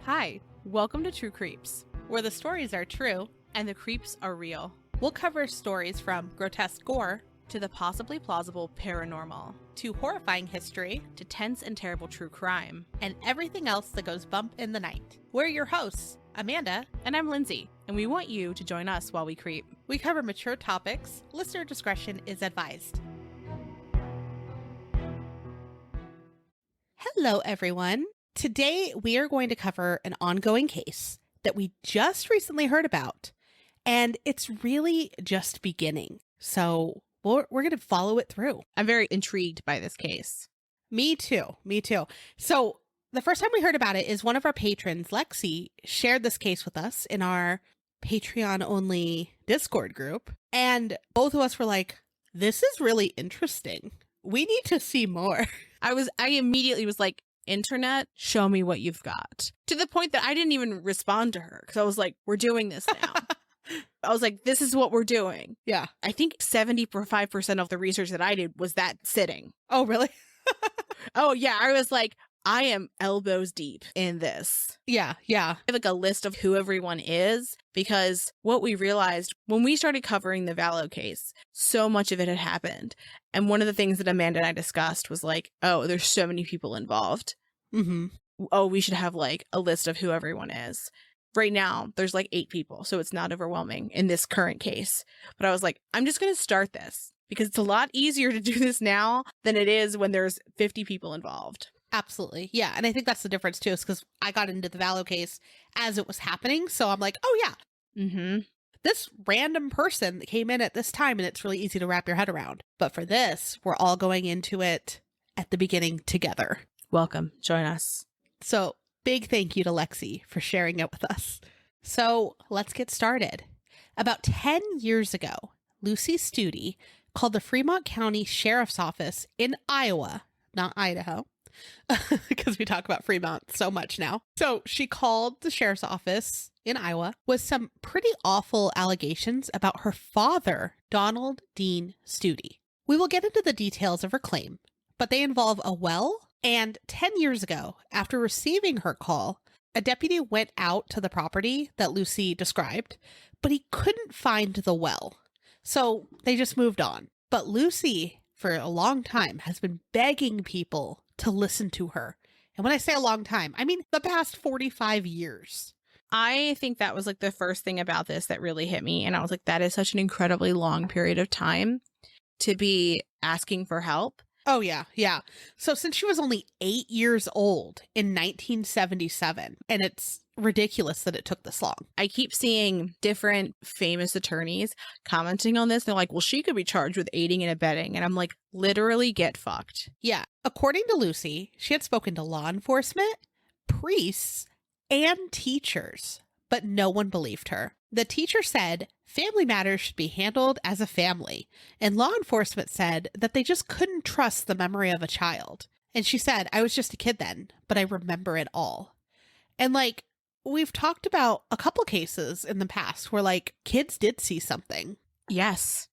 Hi, welcome to True Creeps, where the stories are true and the creeps are real. We'll cover stories from grotesque gore to the possibly plausible paranormal, to horrifying history, to tense and terrible true crime, and everything else that goes bump in the night. We're your hosts, Amanda, and I'm Lindsay, and we want you to join us while we creep. We cover mature topics. Listener discretion is advised. Hello, everyone. Today, we are going to cover an ongoing case that we just recently heard about, and it's really just beginning. So we're going to follow it through. I'm very intrigued by this case. Me too. So the first time we heard about it is one of our patrons, Lexi, shared this case with us in our Patreon-only Discord group, and both of us were like, this is really interesting. We need to see more. I immediately was like, internet, show me what you've got. To the point that I didn't even respond to her because I was like, we're doing this now. I was like, this is what we're doing. Yeah. I think 75% of the research that I did was that sitting. Oh, really? Oh, yeah. I was like, I am elbows deep in this. Yeah. I have like a list of who everyone is because what we realized when we started covering the Vallow case, so much of it had happened. And one of the things that Amanda and I discussed was like, oh, there's so many people involved. Mm-hmm. Oh, we should have like a list of who everyone is. Right now, there's like 8 people, so it's not overwhelming in this current case. But I was like, I'm just going to start this because it's a lot easier to do this now than it is when there's 50 people involved. Absolutely. Yeah. And I think that's the difference too, is because I got into the Vallow case as it was happening. So I'm like, oh yeah, this random person that came in at this time, and it's really easy to wrap your head around. But for this, we're all going into it at the beginning together. Welcome. Join us. So big thank you to Lexi for sharing it with us. So let's get started. About 10 years ago, Lucy Studey called the Fremont County Sheriff's Office in Iowa, not Idaho, because we talk about Fremont so much now. So she called the sheriff's office in Iowa with some pretty awful allegations about her father, Donald Dean Studey. We will get into the details of her claim, but they involve a well. And 10 years ago, after receiving her call, a deputy went out to the property that Lucy described, but he couldn't find the well. So they just moved on. But Lucy, for a long time, has been begging people to listen to her. And when I say a long time, I mean the past 45 years. I think that was like the first thing about this that really hit me. And I was like, that is such an incredibly long period of time to be asking for help. Oh, yeah. So since she was only 8 years old in 1977, and it's ridiculous that it took this long. I keep seeing different famous attorneys commenting on this. They're like, well, she could be charged with aiding and abetting. And I'm like, literally get fucked. Yeah. According to Lucy, she had spoken to law enforcement, priests, and teachers, but no one believed her. The teacher said family matters should be handled as a family, and law enforcement said that they just couldn't trust the memory of a child. And she said, I was just a kid then, but I remember it all. And like, we've talked about a couple cases in the past where like kids did see something. Yes.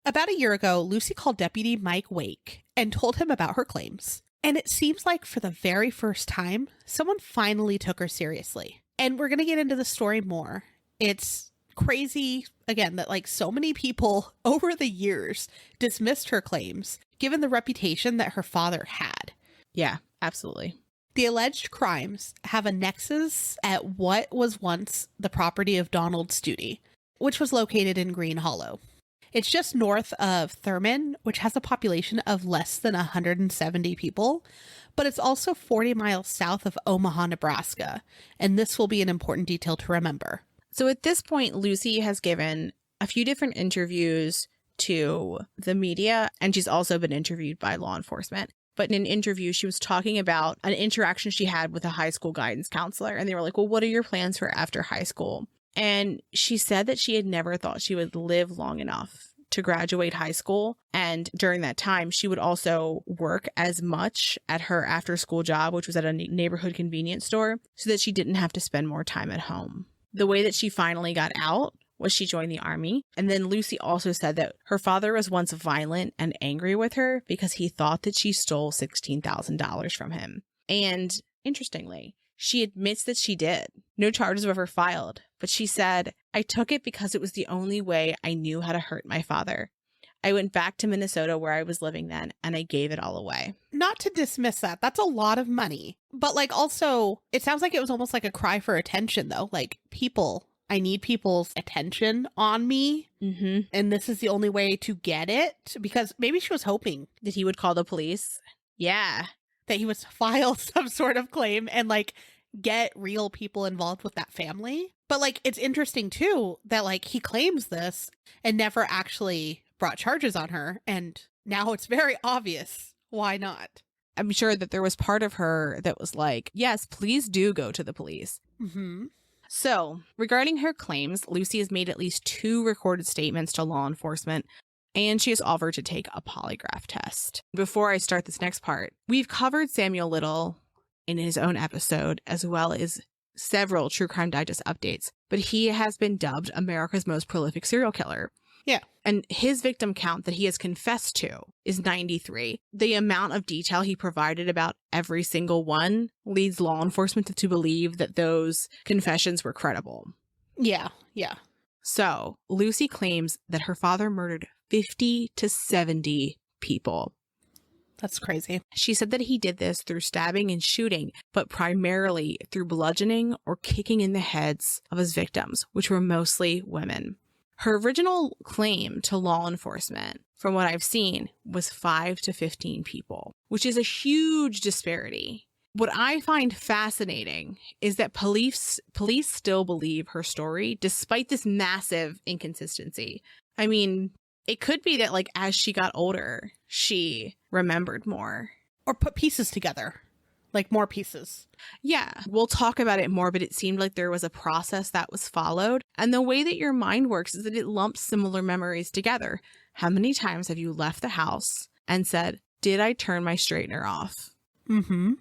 About a year ago, Lucy called Deputy Mike Wake and told him about her claims. And it seems like for the very first time, someone finally took her seriously. And we're going to get into the story more. It's crazy, again, that like so many people over the years dismissed her claims, given the reputation that her father had. Yeah, absolutely. The alleged crimes have a nexus at what was once the property of Donald Studey, which was located in Green Hollow. It's just north of Thurman, which has a population of less than 170 people, but it's also 40 miles south of Omaha, Nebraska, and this will be an important detail to remember. So at this point, Lucy has given a few different interviews to the media, and she's also been interviewed by law enforcement. But in an interview, she was talking about an interaction she had with a high school guidance counselor. And they were like, well, what are your plans for after high school? And she said that she had never thought she would live long enough to graduate high school. And during that time, she would also work as much at her after school job, which was at a neighborhood convenience store, so that she didn't have to spend more time at home. The way that she finally got out was she joined the army. And then Lucy also said that her father was once violent and angry with her because he thought that she stole $16,000 from him. And interestingly, She admits that she did. No charges were ever filed, but she said, "I took it because it was the only way I knew how to hurt my father. I went back to Minnesota where I was living then, and I gave it all away." Not to dismiss that. That's a lot of money. But like also, it sounds like it was almost like a cry for attention though. Like I need people's attention on me. Mm-hmm. And this is the only way to get it. Because maybe she was hoping That he would call the police. Yeah. that he would file some sort of claim and like get real people involved with that family. But like, it's interesting too that like he claims this and never actually brought charges on her. And now it's very obvious why not. I'm sure that there was part of her that was like, yes, please do go to the police. Mm-hmm. So, regarding her claims, Lucy has made at least 2 recorded statements to law enforcement, and she has offered to take a polygraph test. Before I start this next part, we've covered Samuel Little in his own episode, as well as several True Crime Digest updates, but he has been dubbed America's most prolific serial killer. Yeah. And his victim count that he has confessed to is 93. The amount of detail he provided about every single one leads law enforcement to believe that those confessions were credible. Yeah. Yeah. So Lucy claims that her father murdered 50 to 70 people. That's crazy. She said that he did this through stabbing and shooting, but primarily through bludgeoning or kicking in the heads of his victims, which were mostly women. Her original claim to law enforcement, from what I've seen, was 5 to 15 people, which is a huge disparity. What I find fascinating is that police still believe her story despite this massive inconsistency. I mean, it could be that like as she got older, she remembered more. Or put pieces together. Like more pieces. Yeah, we'll talk about it more, but it seemed like there was a process that was followed. And the way that your mind works is that it lumps similar memories together. How many times have you left the house and said, did I turn my straightener off? Mm-hmm.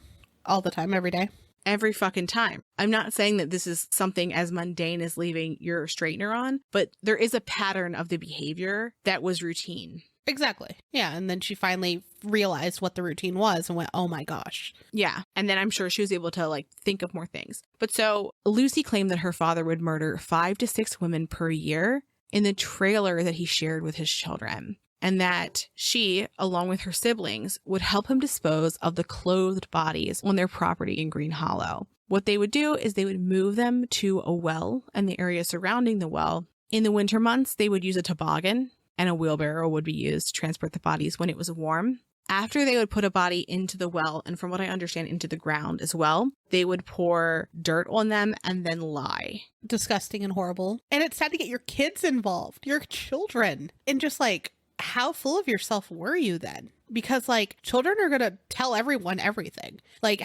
All the time, every day. Every fucking time. I'm not saying that this is something as mundane as leaving your straightener on, but there is a pattern of the behavior that was routine. Exactly. Yeah. And then she finally realized what the routine was and went, oh my gosh. Yeah. And then I'm sure she was able to like think of more things. But so Lucy claimed that her father would murder 5 to 6 women per year in the trailer that he shared with his children. And that she, along with her siblings, would help him dispose of the clothed bodies on their property in Green Hollow. What they would do is they would move them to a well and the area surrounding the well. In the winter months, they would use a toboggan, and a wheelbarrow would be used to transport the bodies when it was warm. After they would put a body into the well, and from what I understand, into the ground as well, they would pour dirt on them and then lie. Disgusting and horrible. And it's sad to get your kids involved, your children. And just like, how full of yourself were you then? Because like children are going to tell everyone everything. Like,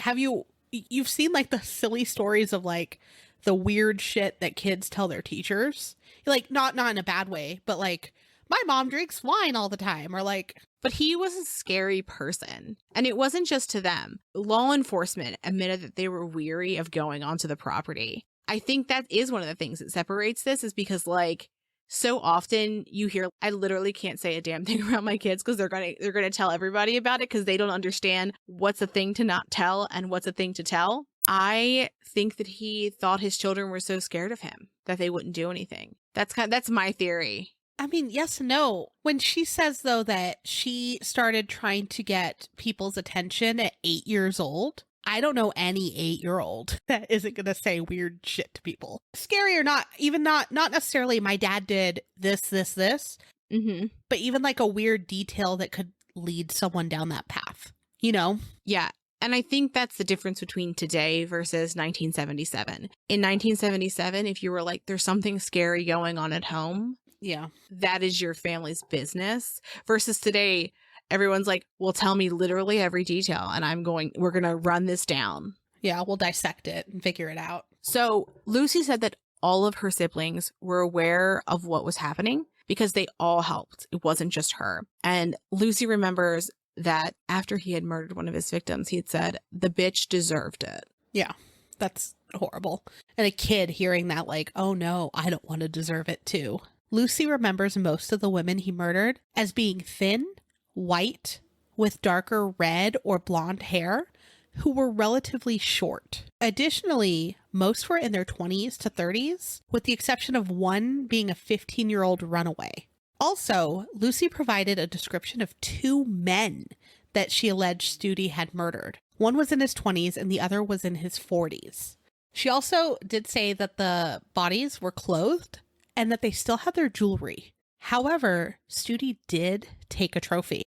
you've seen like the silly stories of like the weird shit that kids tell their teachers? Like, not in a bad way, but like, my mom drinks wine all the time, or like... But he was a scary person. And it wasn't just to them. Law enforcement admitted that they were weary of going onto the property. I think that is one of the things that separates this, is because like so often you hear, I literally can't say a damn thing around my kids because they're gonna tell everybody about it because they don't understand what's a thing to not tell and what's a thing to tell. I think that he thought his children were so scared of him that they wouldn't do anything. That's my theory. I mean, yes and no. When she says, though, that she started trying to get people's attention at 8 years old, I don't know any 8-year-old that isn't going to say weird shit to people. Scary or not, even not necessarily my dad did this, Mm-hmm. but even like a weird detail that could lead someone down that path, you know? Yeah. And I think that's the difference between today versus 1977. In 1977, if you were like, there's something scary going on at home, yeah, that is your family's business. Versus today, everyone's like, well, tell me literally every detail and we're going to run this down. Yeah, we'll dissect it and figure it out. So Lucy said that all of her siblings were aware of what was happening because they all helped. It wasn't just her. And Lucy remembers that after he had murdered one of his victims, he had said, the bitch deserved it. Yeah, that's horrible. And a kid hearing that like, oh no, I don't want to deserve it too. Lucy remembers most of the women he murdered as being thin, white, with darker red or blonde hair, who were relatively short. Additionally, most were in their 20s to 30s, with the exception of one being a 15-year-old runaway. Also, Lucy provided a description of 2 men that she alleged Studey had murdered. One was in his 20s and the other was in his 40s. She also did say that the bodies were clothed and that they still had their jewelry. However, Studey did take a trophy,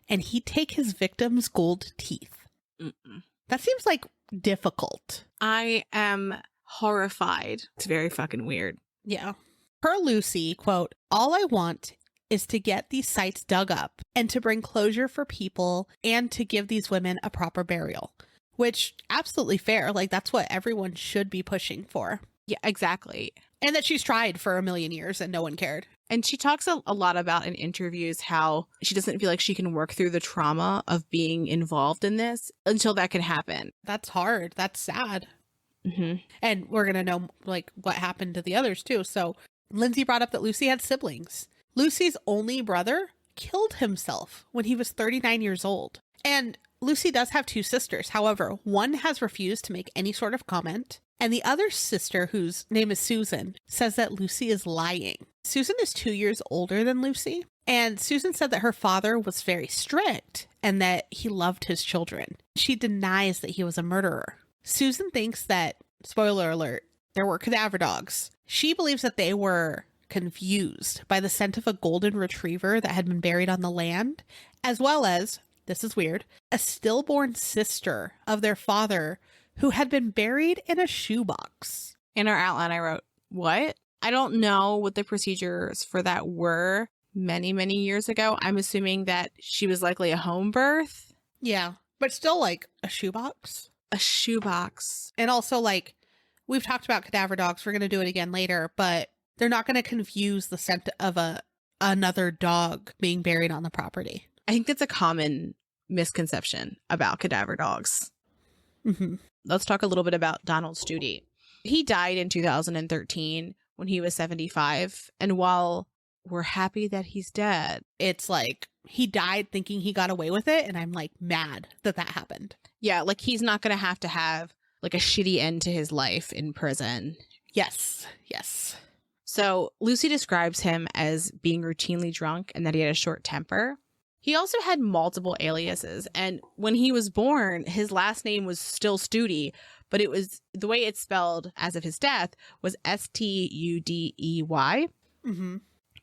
and he'd take his victim's gold teeth. Mm-mm. That seems like difficult. I am horrified. It's very fucking weird. Yeah. Per Lucy, quote, "All I want is to get these sites dug up and to bring closure for people and to give these women a proper burial." Which, absolutely fair. Like, that's what everyone should be pushing for. Yeah, exactly. And that she's tried for a million years and no one cared. And she talks a lot about in interviews how she doesn't feel like she can work through the trauma of being involved in this until that can happen. That's hard. That's sad. Mm-hmm. And we're going to know, like, what happened to the others, too. So Lindsay brought up that Lucy had siblings. Lucy's only brother killed himself when he was 39 years old. And Lucy does have 2 sisters. However, one has refused to make any sort of comment. And the other sister, whose name is Susan, says that Lucy is lying. Susan is 2 years older than Lucy. And Susan said that her father was very strict and that he loved his children. She denies that he was a murderer. Susan thinks that, spoiler alert, there were cadaver dogs. She believes that they were confused by the scent of a golden retriever that had been buried on the land, as well as, this is weird, a stillborn sister of their father who had been buried in a shoebox. In our outline, I wrote, what? I don't know what the procedures for that were many, many years ago. I'm assuming that she was likely a home birth. Yeah, but still like a shoebox. A shoebox. And also, like, we've talked about cadaver dogs. We're going to do it again later, but they're not going to confuse the scent of another dog being buried on the property. I think that's a common misconception about cadaver dogs. Mm-hmm. Let's talk a little bit about Donald Studey. He died in 2013 when he was 75. And while we're happy that he's dead, it's like he died thinking he got away with it. And I'm like mad that happened. Yeah, like he's not going to have like a shitty end to his life in prison. Yes. Yes. So Lucy describes him as being routinely drunk and that he had a short temper. He also had multiple aliases, and when he was born, his last name was still Studey, but it was the way it's spelled as of his death was Studey. Mm-hmm.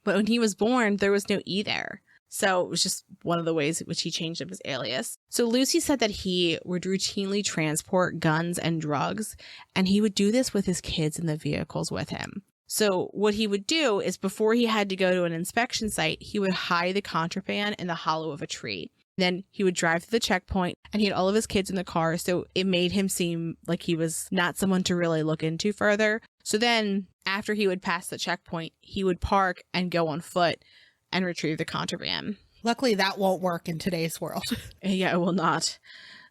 But when he was born, there was no E there. So it was just one of the ways in which he changed up his alias. So Lucy said that he would routinely transport guns and drugs, and he would do this with his kids in the vehicles with him. So what he would do is before he had to go to an inspection site, he would hide the contraband in the hollow of a tree. Then he would drive to the checkpoint and he had all of his kids in the car. So it made him seem like he was not someone to really look into further. So then after he would pass the checkpoint, he would park and go on foot and retrieve the contraband. Luckily, that won't work in today's world. Yeah, it will not.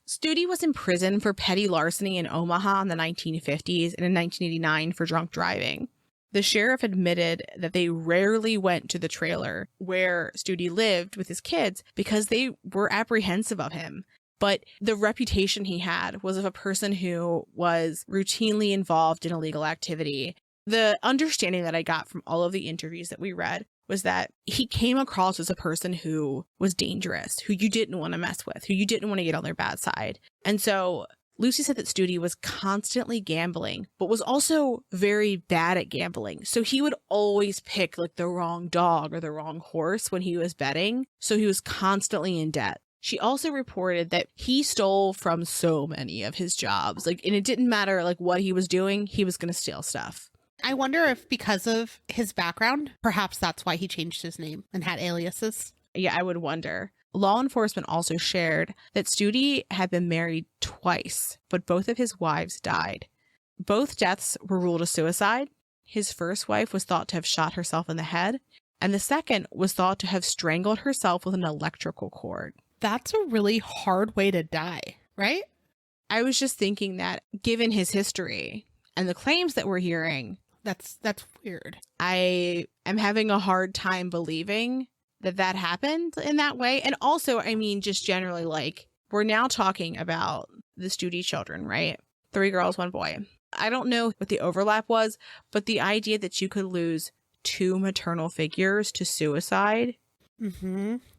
Studey was in prison for petty larceny in Omaha in the 1950s and in 1989 for drunk driving. The sheriff admitted that they rarely went to the trailer where Studey lived with his kids because they were apprehensive of him. But the reputation he had was of a person who was routinely involved in illegal activity. The understanding that I got from all of the interviews that we read was that he came across as a person who was dangerous, who you didn't want to mess with, who you didn't want to get on their bad side. And so Lucy said that Studey was constantly gambling, but was also very bad at gambling. So he would always pick like the wrong dog or the wrong horse when he was betting. So he was constantly in debt. She also reported that he stole from so many of his jobs. Like, and it didn't matter like what he was doing, he was going to steal stuff. I wonder if because of his background, perhaps that's why he changed his name and had aliases. Yeah, I would wonder. Law enforcement also shared that Studey had been married twice, but both of his wives died. Both deaths were ruled a suicide. His first wife was thought to have shot herself in the head, and the second was thought to have strangled herself with an electrical cord. That's a really hard way to die, right? I was just thinking that given his history and the claims that we're hearing, that's weird. I am having a hard time believing that happened in that way. And also, I mean, just generally, like, we're now talking about the Studey children, right? 3 girls, 1 boy. I don't know what the overlap was, but the idea that you could lose 2 maternal figures to suicide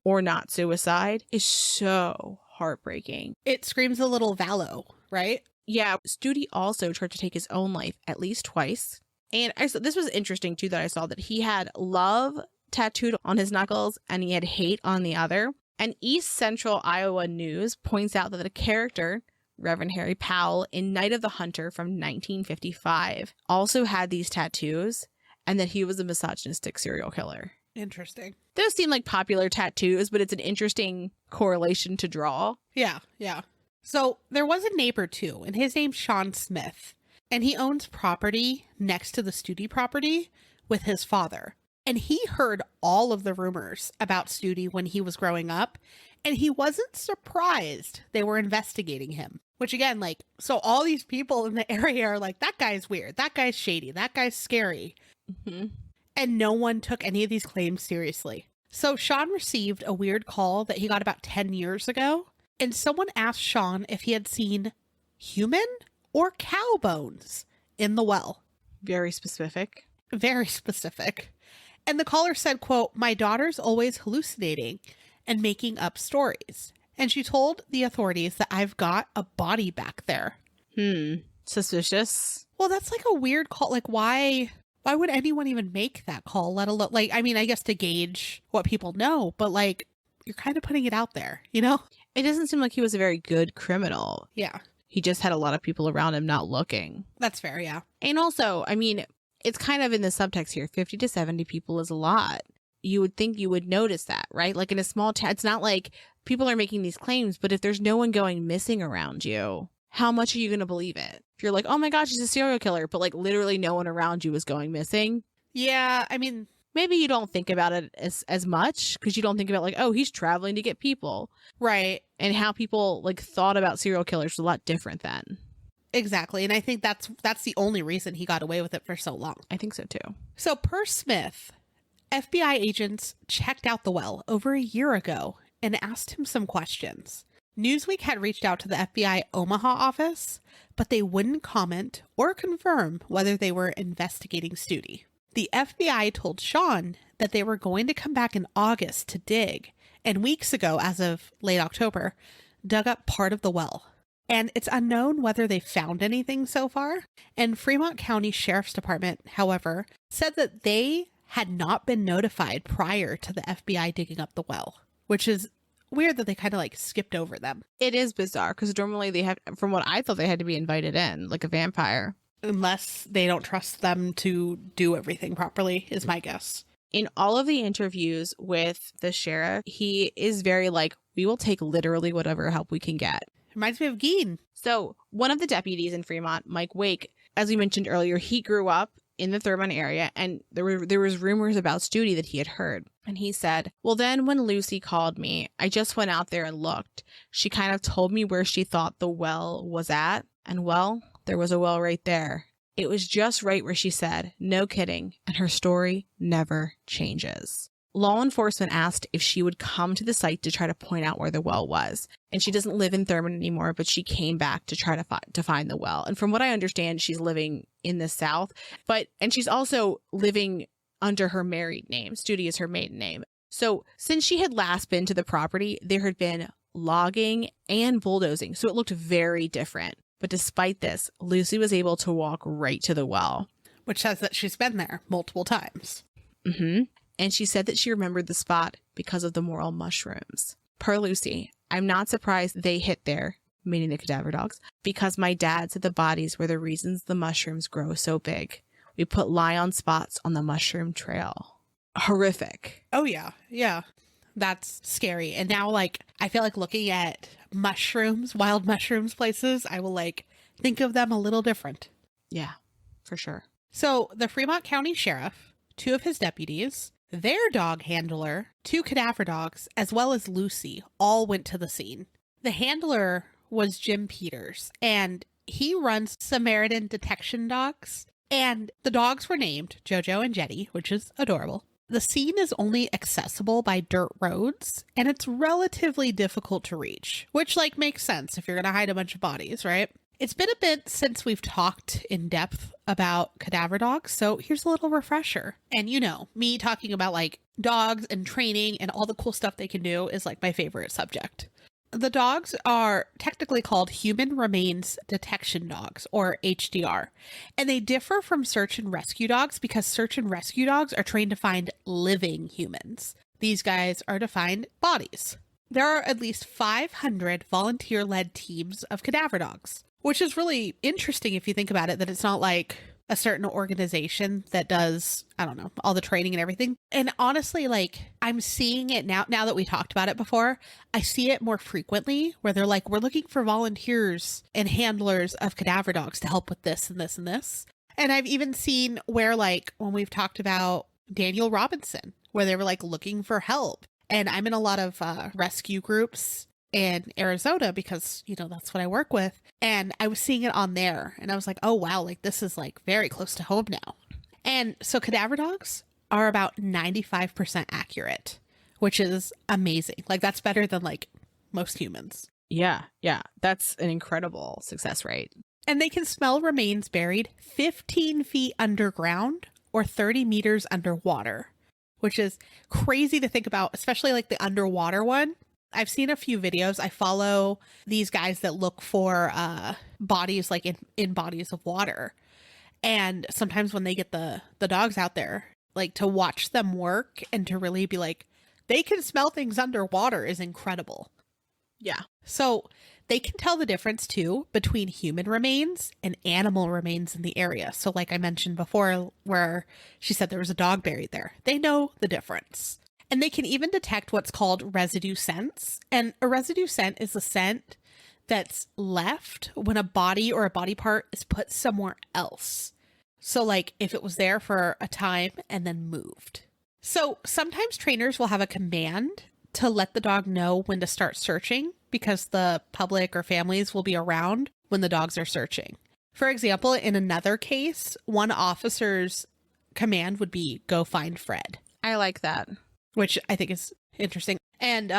or not suicide is so heartbreaking. It screams a little Vallow, right? Yeah. Studey also tried to take his own life at least twice. And this was interesting too, that I saw that he had love tattooed on his knuckles and he had hate on the other. And East Central Iowa News points out that a character, Reverend Harry Powell, in Night of the Hunter from 1955, also had these tattoos, and that he was a misogynistic serial killer. Interesting. Those seem like popular tattoos, but it's an interesting correlation to draw. Yeah, yeah. So there was a neighbor too, and his name's Sean Smith, and he owns property next to the Studey property with his father. And he heard all of the rumors about Studey when he was growing up, and he wasn't surprised they were investigating him. Which again, like, so all these people in the area are like, that guy's weird, that guy's shady, that guy's scary. And no one took any of these claims seriously. So Sean received a weird call that he got about 10 years ago, and someone asked Sean if he had seen human or cow bones in the well. Very specific. Very specific. And the caller said, quote, "My daughter's always hallucinating and making up stories. And she told the authorities that I've got a body back there." Suspicious. Well, that's like a weird call. Like, why would anyone even make that call, let alone, like, I mean, I guess to gauge what people know, but like, you're kind of putting it out there, you know? It doesn't seem like he was a very good criminal. Yeah. He just had a lot of people around him not looking. That's fair, yeah. And also, I mean, it's kind of in the subtext here. 50 to 70 people is a lot. You would think you would notice that, right? Like in a small town, it's not like people are making these claims, but if there's no one going missing around you, how much are you going to believe it? If you're like, oh my gosh, he's a serial killer, but like literally no one around you is going missing. Yeah, I mean, maybe you don't think about it as much because you don't think about like, oh, he's traveling to get people. Right. And how people like thought about serial killers was a lot different then. Exactly. And I think that's the only reason he got away with it for so long. I think so too. So per Smith, FBI agents checked out the well over a year ago and asked him some questions. Newsweek had reached out to the FBI Omaha office, but they wouldn't comment or confirm whether they were investigating Studey. The FBI told Sean that they were going to come back in August to dig, and weeks ago, as of late October, dug up part of the well. And it's unknown whether they found anything so far. And Fremont County Sheriff's Department, however, said that they had not been notified prior to the FBI digging up the well, which is weird that they kind of like skipped over them. It is bizarre because normally they have, from what I thought, they had to be invited in like a vampire. Unless they don't trust them to do everything properly, is my guess. In all of the interviews with the sheriff, he is very like, we will take literally whatever help we can get. Reminds me of Geen. So one of the deputies in Fremont, Mike Wake, as we mentioned earlier, he grew up in the Thurmond area, and there was rumors about Studey that he had heard. And he said, well, then when Lucy called me, I just went out there and looked. She kind of told me where she thought the well was at. And well, there was a well right there. It was just right where she said, no kidding. And her story never changes. Law enforcement asked if she would come to the site to try to point out where the well was. And she doesn't live in Thurmond anymore, but she came back to try to find the well. And from what I understand, she's living in the South, and she's also living under her married name. Studey is her maiden name. So since she had last been to the property, there had been logging and bulldozing. So it looked very different. But despite this, Lucy was able to walk right to the well. Which says that she's been there multiple times. Mm-hmm. And she said that she remembered the spot because of the moral mushrooms. Per Lucy, I'm not surprised they hit there, meaning the cadaver dogs, because my dad said the bodies were the reasons the mushrooms grow so big. We put lion spots on the mushroom trail. Horrific. Oh, yeah. Yeah. That's scary. And now, like, I feel like looking at mushrooms, wild mushrooms places, I will, like, think of them a little different. Yeah, for sure. So the Fremont County Sheriff, 2 of his deputies, their dog handler, 2 cadaver dogs, as well as Lucy, all went to the scene. The handler was Jim Peters, and he runs Samaritan detection dogs. And the dogs were named Jojo and Jetty, which is adorable. The scene is only accessible by dirt roads, and it's relatively difficult to reach, which like makes sense if you're going to hide a bunch of bodies, right? It's been a bit since we've talked in depth about cadaver dogs, so here's a little refresher. And you know, me talking about like dogs and training and all the cool stuff they can do is like my favorite subject. The dogs are technically called Human Remains Detection Dogs, or HDR, and they differ from search and rescue dogs because search and rescue dogs are trained to find living humans. These guys are to find bodies. There are at least 500 volunteer-led teams of cadaver dogs, which is really interesting if you think about it, that it's not like a certain organization that does, I don't know, all the training and everything. And honestly, like I'm seeing it now that we talked about it before, I see it more frequently where they're like, we're looking for volunteers and handlers of cadaver dogs to help with this and this and this. And I've even seen where like when we've talked about Daniel Robinson, where they were like looking for help. And I'm in a lot of rescue groups in Arizona because, you know, that's what I work with. And I was seeing it on there and I was like, oh, wow, like this is like very close to home now. And so cadaver dogs are about 95% accurate, which is amazing. Like that's better than like most humans. Yeah. That's an incredible success rate. And they can smell remains buried 15 feet underground or 30 meters underwater, which is crazy to think about, especially like the underwater one. I've seen a few videos. I follow these guys that look for bodies like in bodies of water. And sometimes when they get the dogs out there, like to watch them work and to really be like, they can smell things underwater is incredible. Yeah. So they can tell the difference too between human remains and animal remains in the area. So like I mentioned before, where she said there was a dog buried there, they know the difference. And they can even detect what's called residue scents. And a residue scent is a scent that's left when a body or a body part is put somewhere else. So like if it was there for a time and then moved. So sometimes trainers will have a command to let the dog know when to start searching because the public or families will be around when the dogs are searching. For example, in another case, one officer's command would be go find Fred. I like that. Which I think is interesting. And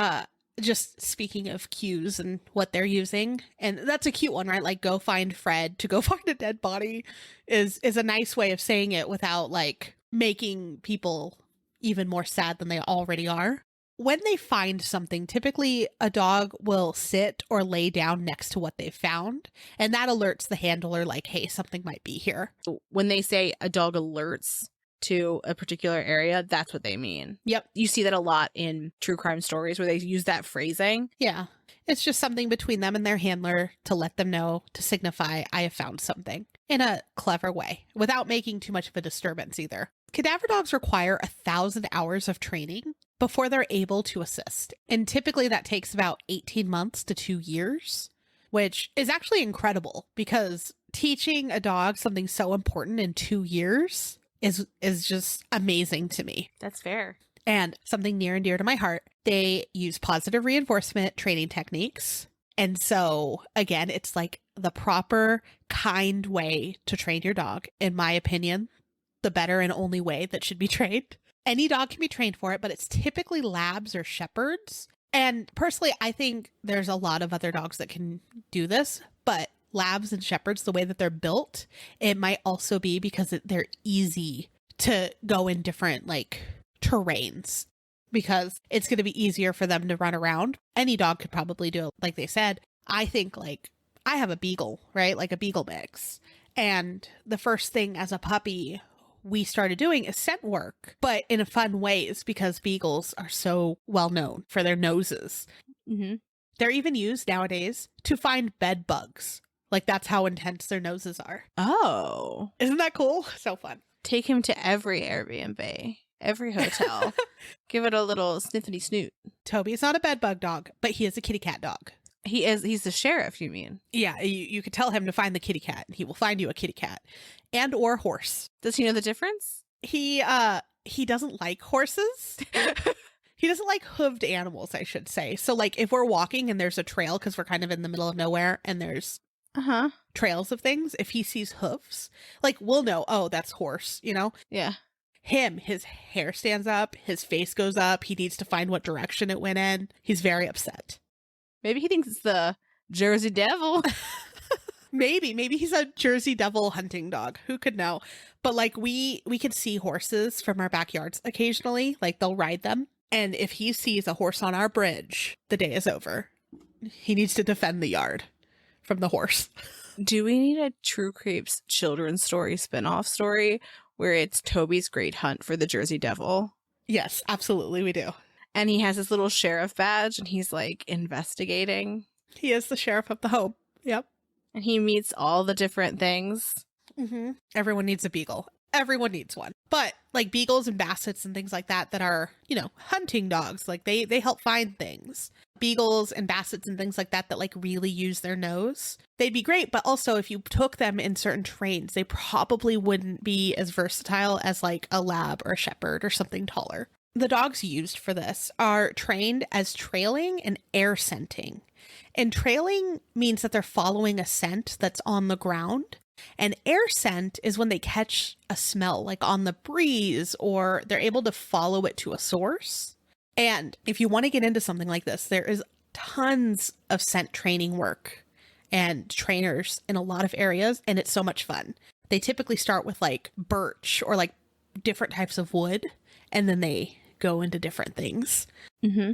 just speaking of cues and what they're using, and that's a cute one, right? Like go find Fred, to go find a dead body is a nice way of saying it without like making people even more sad than they already are. When they find something, typically a dog will sit or lay down next to what they've found, and that alerts the handler like, hey, something might be here. When they say a dog alerts to a particular area, that's what they mean. Yep. You see that a lot in true crime stories where they use that phrasing. Yeah. It's just something between them and their handler to let them know, to signify I have found something in a clever way without making too much of a disturbance either. Cadaver dogs require 1,000 hours of training before they're able to assist. And typically that takes about 18 months to 2 years, which is actually incredible because teaching a dog something so important in 2 years is just amazing to me. That's fair. And something near and dear to my heart, they use positive reinforcement training techniques. And so again, it's like the proper kind way to train your dog. In my opinion, the better and only way that should be trained. Any dog can be trained for it, but it's typically labs or shepherds. And personally, I think there's a lot of other dogs that can do this, but labs and shepherds, the way that they're built, it might also be because they're easy to go in different like terrains because it's going to be easier for them to run around. Any dog could probably do it. Like they said, I think like I have a beagle, right? Like a beagle mix. And the first thing as a puppy we started doing is scent work, but in a fun ways because beagles are so well known for their noses. Mm-hmm. They're even used nowadays to find bed bugs. Like that's how intense their noses are. Oh. Isn't that cool? So fun. Take him to every Airbnb, every hotel. Give it a little sniffity snoot. Toby's not a bed bug dog, but he is a kitty cat dog. He's the sheriff, you mean? Yeah, you could tell him to find the kitty cat and he will find you a kitty cat and or horse. Does he know the difference? He doesn't like horses. He doesn't like hooved animals, I should say. So like if we're walking and there's a trail, because we're kind of in the middle of nowhere and there's trails of things, if he sees hoofs, like we'll know, oh, that's horse, you know? Yeah. His hair stands up, his face goes up, he needs to find what direction it went in. He's very upset. Maybe he thinks it's the Jersey Devil. Maybe he's a Jersey Devil hunting dog. Who could know? But like we can see horses from our backyards occasionally, like they'll ride them. And if he sees a horse on our bridge, the day is over. He needs to defend the yard from the horse. Do we need a True Creeps children's story spinoff story where it's Toby's great hunt for the Jersey Devil? Yes, absolutely we do. And he has his little sheriff badge and he's like investigating. He is the sheriff of the home. Yep. And he meets all the different things. Mm-hmm. Everyone needs a beagle. Everyone needs one. But like beagles and bassets and things like that are, you know, hunting dogs. Like they help find things. Beagles and bassets and things like that like really use their nose. They'd be great. But also if you took them in certain trains, they probably wouldn't be as versatile as like a lab or a shepherd or something taller. The dogs used for this are trained as trailing and air scenting. And trailing means that they're following a scent that's on the ground. And air scent is when they catch a smell, like on the breeze, or they're able to follow it to a source. And if you want to get into something like this, there is tons of scent training work and trainers in a lot of areas, and it's so much fun. They typically start with like birch or like different types of wood, and then they go into different things. Mm-hmm.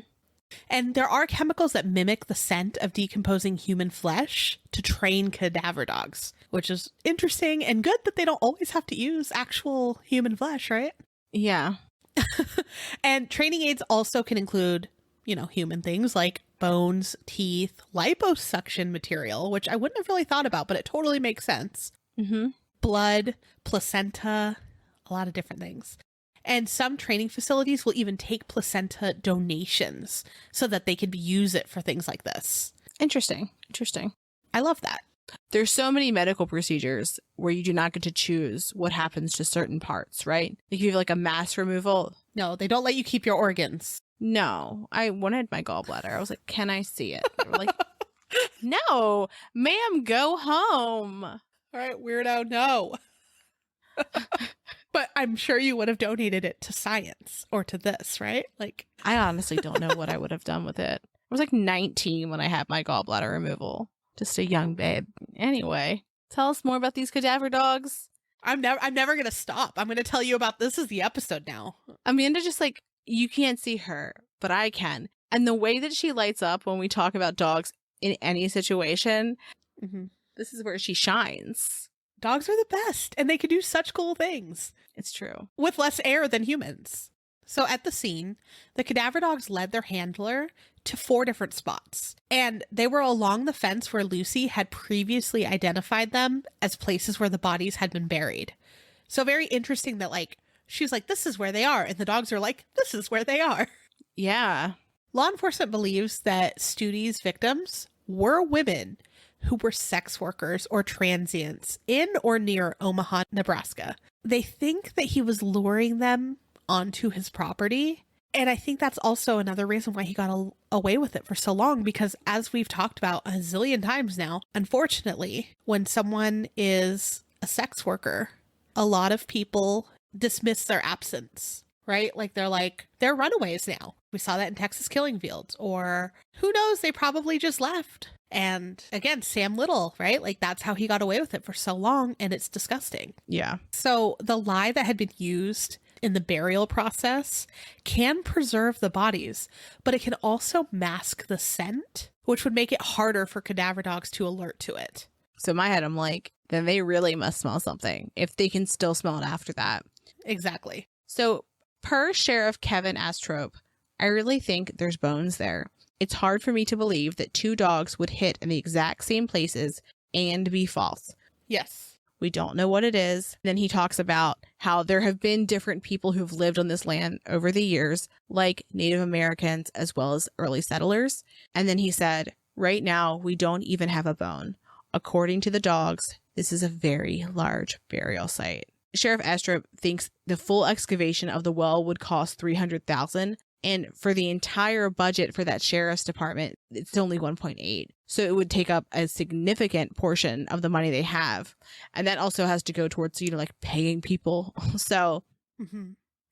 And there are chemicals that mimic the scent of decomposing human flesh to train cadaver dogs, which is interesting and good that they don't always have to use actual human flesh, right? Yeah. And training aids also can include, you know, human things like bones, teeth, liposuction material, which I wouldn't have really thought about, but it totally makes sense. Mm-hmm. Blood, placenta, a lot of different things. And some training facilities will even take placenta donations so that they could use it for things like this. Interesting. I love that. There's so many medical procedures where you do not get to choose what happens to certain parts, right? Like if you have like a mass removal. No, they don't let you keep your organs. No, I wanted my gallbladder. I was like, can I see it? They were like, no, ma'am, go home. All right, weirdo, no. But I'm sure you would have donated it to science or to this, right? Like, I honestly don't know what I would have done with it. I was like 19 when I had my gallbladder removal. Just a young babe. Anyway, tell us more about these cadaver dogs. I'm never going to stop. I'm going to tell you about this is the episode now. Amanda just like, you can't see her, but I can. And the way that she lights up when we talk about dogs in any situation, this is where she shines. Dogs are the best, and they can do such cool things. It's true. With less air than humans. So at the scene, the cadaver dogs led their handler to 4 different spots. And they were along the fence where Lucy had previously identified them as places where the bodies had been buried. So very interesting that, like, she's like, this is where they are. And the dogs are like, this is where they are. Yeah. Law enforcement believes that Studey's victims were women who were sex workers or transients in or near Omaha, Nebraska. They think that he was luring them onto his property. And I think that's also another reason why he got away with it for so long, because as we've talked about a zillion times now, unfortunately, when someone is a sex worker, a lot of people dismiss their absence, right? Like they're runaways now. We saw that in Texas Killing Fields, or who knows, they probably just left. And again, Sam Little, right? Like that's how he got away with it for so long, and it's disgusting. Yeah. So the lye that had been used in the burial process can preserve the bodies, but it can also mask the scent, which would make it harder for cadaver dogs to alert to it. So in my head, I'm like, then they really must smell something if they can still smell it after that. Exactly. So per Sheriff Kevin Astrop, I really think there's bones there. It's hard for me to believe that 2 dogs would hit in the exact same places and be false. Yes. We don't know what it is. Then he talks about how there have been different people who've lived on this land over the years, like Native Americans as well as early settlers. And then he said, right now, we don't even have a bone. According to the dogs, this is a very large burial site. Sheriff Astrop thinks the full excavation of the well would cost $300,000. And for the entire budget for that sheriff's department, it's only 1.8. So it would take up a significant portion of the money they have. And that also has to go towards, like paying people. So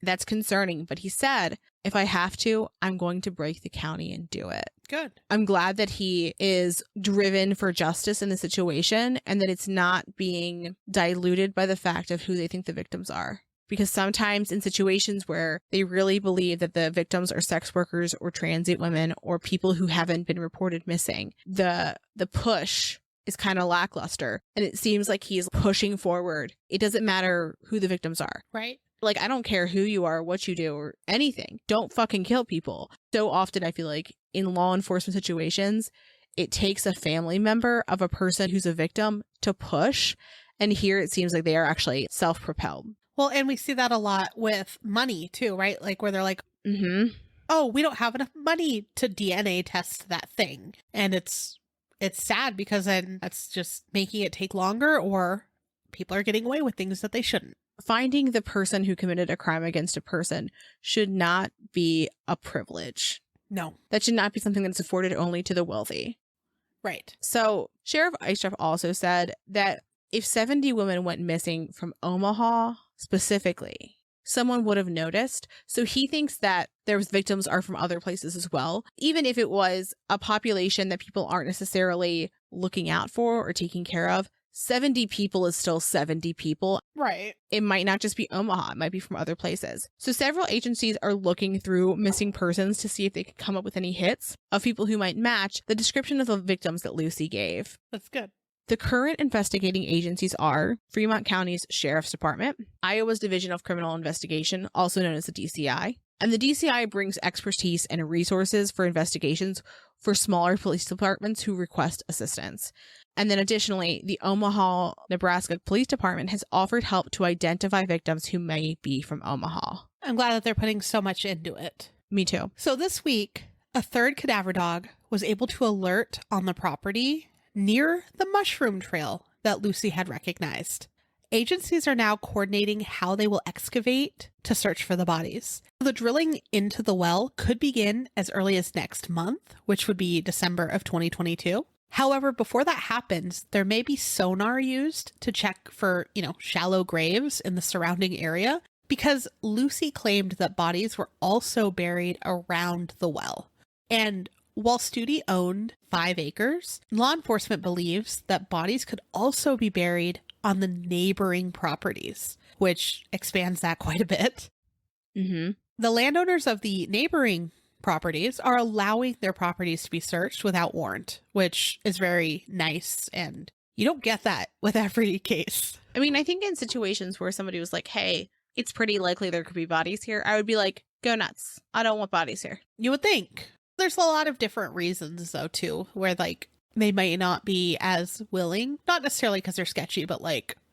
That's concerning. But he said, if I have to, I'm going to break the county and do it. Good. I'm glad that he is driven for justice in the situation and that it's not being diluted by the fact of who they think the victims are. Because sometimes in situations where they really believe that the victims are sex workers or transient women or people who haven't been reported missing, the push is kind of lackluster. And it seems like he's pushing forward. It doesn't matter who the victims are. Right. Like, I don't care who you are, what you do, or anything. Don't fucking kill people. So often I feel like in law enforcement situations, it takes a family member of a person who's a victim to push. And here it seems like they are actually self-propelled. Well, and we see that a lot with money too, right? Like where they're like, oh, we don't have enough money to DNA test that thing. And it's sad because then that's just making it take longer, or people are getting away with things that they shouldn't. Finding the person who committed a crime against a person should not be a privilege. No. That should not be something that's afforded only to the wealthy. Right. So Sheriff Eichstrup also said that if 70 women went missing from Omaha specifically, someone would have noticed. So he thinks that their victims are from other places as well. Even if it was a population that people aren't necessarily looking out for or taking care of, 70 people is still 70 people. Right. It might not just be Omaha. It might be from other places. So several agencies are looking through missing persons to see if they could come up with any hits of people who might match the description of the victims that Lucy gave. That's good. The current investigating agencies are Fremont County's Sheriff's Department, Iowa's Division of Criminal Investigation, also known as the DCI. And the DCI brings expertise and resources for investigations for smaller police departments who request assistance. And then additionally, the Omaha, Nebraska Police Department has offered help to identify victims who may be from Omaha. I'm glad that they're putting so much into it. Me too. So this week, a third cadaver dog was able to alert on the property near the mushroom trail that Lucy had recognized. Agencies are now coordinating how they will excavate to search for the bodies. The drilling into the well could begin as early as next month, which would be December of 2022. However, before that happens, there may be sonar used to check for, shallow graves in the surrounding area, because Lucy claimed that bodies were also buried around the well. And while Studey owned 5 acres, law enforcement believes that bodies could also be buried on the neighboring properties, which expands that quite a bit. Mm-hmm. The landowners of the neighboring properties are allowing their properties to be searched without warrant, which is very nice. And you don't get that with every case. I mean, I think in situations where somebody was like, hey, it's pretty likely there could be bodies here, I would be like, go nuts. I don't want bodies here. You would think. There's a lot of different reasons, though, too, where they might not be as willing, not necessarily because they're sketchy, but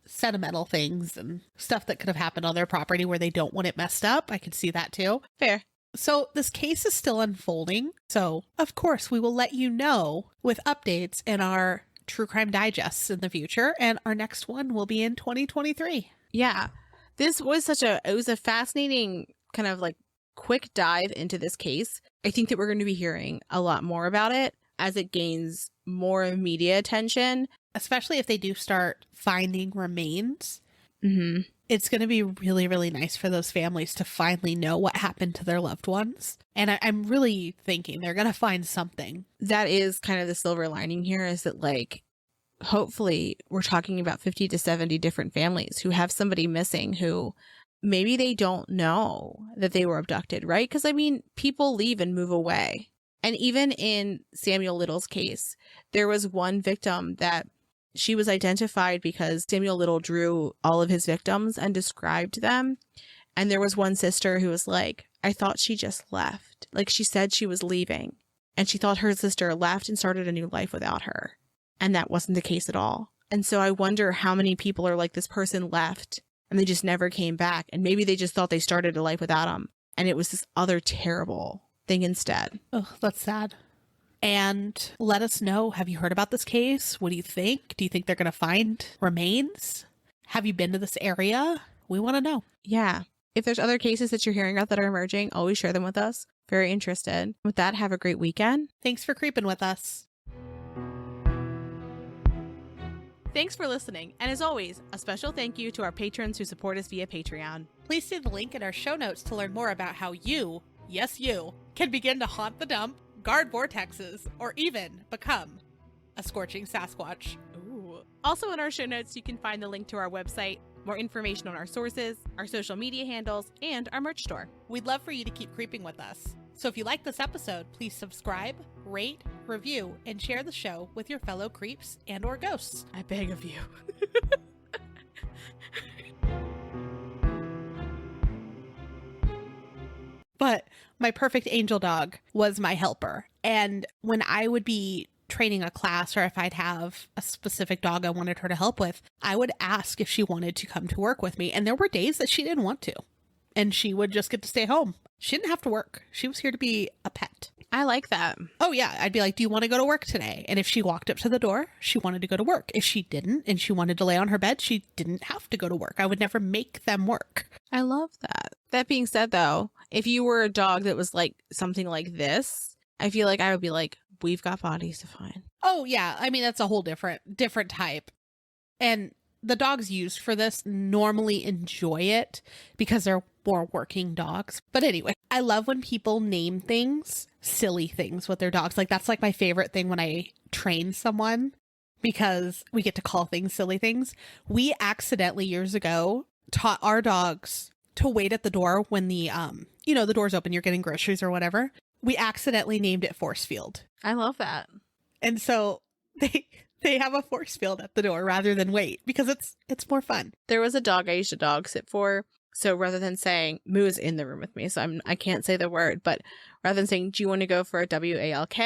sentimental things and stuff that could have happened on their property where they don't want it messed up. I could see that too. Fair. So this case is still unfolding. So of course we will let you know with updates in our True Crime Digests in the future. And our next one will be in 2023. Yeah. This was it was a fascinating kind of quick dive into this case. I think that we're going to be hearing a lot more about it as it gains more media attention. Especially if they do start finding remains. Mm-hmm. It's going to be really, really nice for those families to finally know what happened to their loved ones. And I'm really thinking they're going to find something. That is kind of the silver lining here, is that hopefully we're talking about 50 to 70 different families who have somebody missing who maybe they don't know that they were abducted, right? Because people leave and move away. And even in Samuel Little's case, there was one victim that she was identified because Samuel Little drew all of his victims and described them. And there was one sister who was like, I thought she just left. She said she was leaving and she thought her sister left and started a new life without her. And that wasn't the case at all. And so I wonder how many people are like, this person left and they just never came back. And maybe they just thought they started a life without him. And it was this other terrible thing instead. Oh, that's sad. And let us know, have you heard about this case? What do you think? Do you think they're going to find remains? Have you been to this area? We want to know. Yeah. If there's other cases that you're hearing about that are emerging, always share them with us. Very interested. With that, have a great weekend. Thanks for creeping with us. Thanks for listening. And as always, a special thank you to our patrons who support us via Patreon. Please see the link in our show notes to learn more about how you, yes you, can begin to haunt the dump, guard vortexes, or even become a scorching Sasquatch. Ooh. Also in our show notes, you can find the link to our website, more information on our sources, our social media handles, and our merch store. We'd love for you to keep creeping with us. So if you like this episode, please subscribe, rate, review, and share the show with your fellow creeps and or ghosts. I beg of you. But my perfect angel dog was my helper. And when I would be training a class, or if I'd have a specific dog I wanted her to help with, I would ask if she wanted to come to work with me. And there were days that she didn't want to. And she would just get to stay home. She didn't have to work. She was here to be a pet. I like that. Oh, yeah. I'd be like, do you want to go to work today? And if she walked up to the door, she wanted to go to work. If she didn't and she wanted to lay on her bed, she didn't have to go to work. I would never make them work. I love that. That being said, though, if you were a dog that was like something like this, I feel like I would be like, we've got bodies to find. Oh, yeah. I mean, that's a whole different type. And the dogs used for this normally enjoy it because they're more working dogs. But anyway, I love when people name things, silly things with their dogs. Like, that's like my favorite thing when I train someone, because we get to call things silly things. We accidentally years ago taught our dogs to wait at the door when the door's open, you're getting groceries or whatever. We accidentally named it Force Field. I love that. And so they have a force field at the door rather than wait, because it's more fun. There was a dog I used to dog sit for. So rather than saying, Moo is in the room with me, so I can't say the word, but rather than saying, do you want to go for a WALK,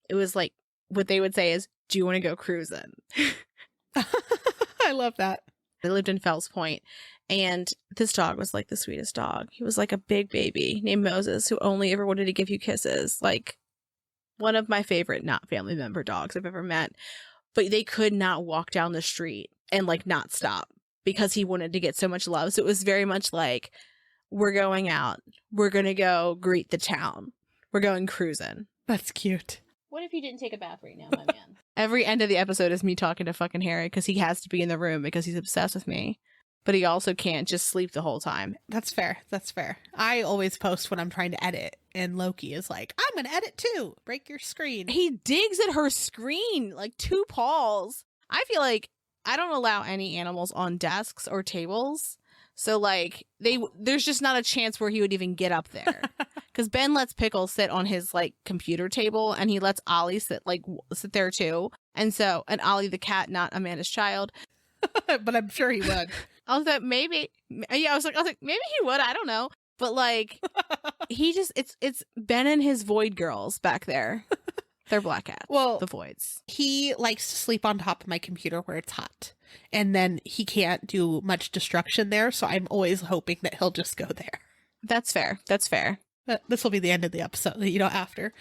it was like, what they would say is, do you want to go cruising? I love that. They lived in Fells Point, and this dog was like the sweetest dog. He was like a big baby named Moses who only ever wanted to give you kisses. Like, one of my favorite not family member dogs I've ever met. But they could not walk down the street and like not stop because he wanted to get so much love. So it was very much like, we're going out. We're going to go greet the town. We're going cruising. That's cute. What if you didn't take a bath right now, my man? Every end of the episode is me talking to fucking Harry because he has to be in the room because he's obsessed with me. But he also can't just sleep the whole time. That's fair. That's fair. I always post when I'm trying to edit, and Loki is like, I'm going to edit too. Break your screen. He digs at her screen like two paws. I feel like I don't allow any animals on desks or tables. So like there's just not a chance where he would even get up there. Because Ben lets Pickle sit on his like computer table, and he lets Ollie sit there too. And Ollie the cat, not Amanda's child. But I'm sure he would. I was like, maybe. Yeah, I was like, maybe he would. I don't know. But like, he just, it's Ben and his void girls back there. They're black cats. Well, the voids. He likes to sleep on top of my computer where it's hot. And then he can't do much destruction there. So I'm always hoping that he'll just go there. That's fair. That's fair. But this will be the end of the episode, after.